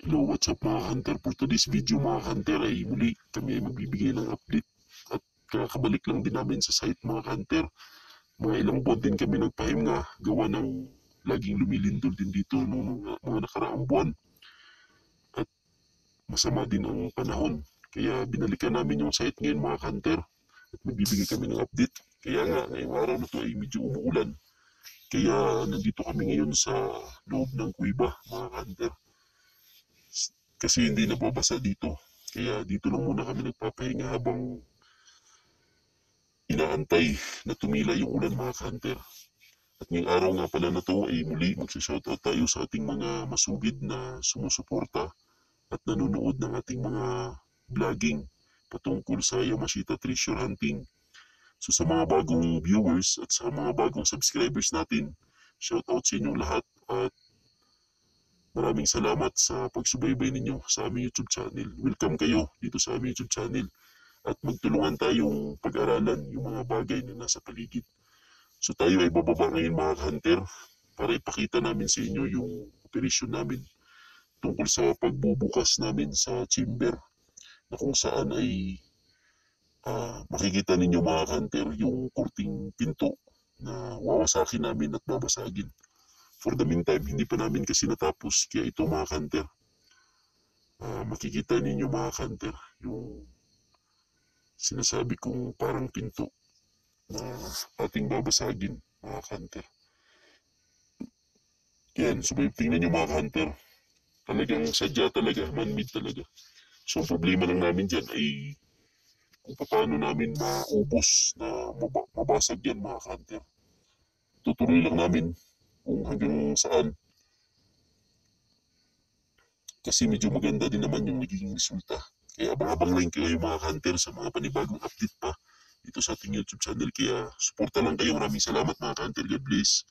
Hello, what's up mga hunter? For today's video mga hunter ay muli kami ay magbibigay ng update at kakabalik lang din namin sa site mga hunter. Mga ilang buwan din kami nagpahinga gawa ng laging lumilindol din dito noong mga nakaraang buwan at masama din ang panahon. Kaya binalikan namin yung site ngayon mga hunter at magbibigay kami ng update. Kaya nga ngayong araw na to ay medyo umuulan. Kaya nandito kami ngayon sa loob ng kuweba mga hunter. Kasi hindi nababasa dito. Kaya dito lang muna kami nagpapahinga habang inaantay na tumila yung ulan mga hunter. At ngayong araw nga pala na to ay muli magsashoutout tayo sa ating mga masugid na sumusuporta at nanonood ng ating mga vlogging patungkol sa Yamashita Treasure Hunting. So sa mga bagong viewers at sa mga bagong subscribers natin, shoutout sa inyong lahat at maraming salamat sa pagsubaybay ninyo sa aming YouTube channel. Welcome kayo dito sa aming YouTube channel at magtulungan tayong pag-aralan yung mga bagay na nasa paligid. So tayo ay bababa ngayon mga hunter para ipakita namin sa inyo yung operasyon namin tungkol sa pagbubukas namin sa chamber na kung saan ay makikita ninyo mga hunter yung kurting pinto na wawasakin namin at babasagin. For the meantime, hindi pa namin kasi natapos. Kaya ito mga hunter, makikita ninyo mga hunter, yung sinasabi kong parang pinto na ating babasagin mga hunter. Yan, so tingnan nyo mga hunter, talagang sadya talaga, man-made talaga. So ang problema lang namin dyan ay kung paano namin maubos na mabasag yan mga hunter. Tutuloy lang namin kung hanggang saan. Kasi medyo maganda din naman yung nagiging resulta. Kaya abang-abang lang kayo mga hunter sa mga panibagong update pa dito sa ating YouTube channel. Kaya suporta lang kayo. Maraming salamat mga hunter. God bless.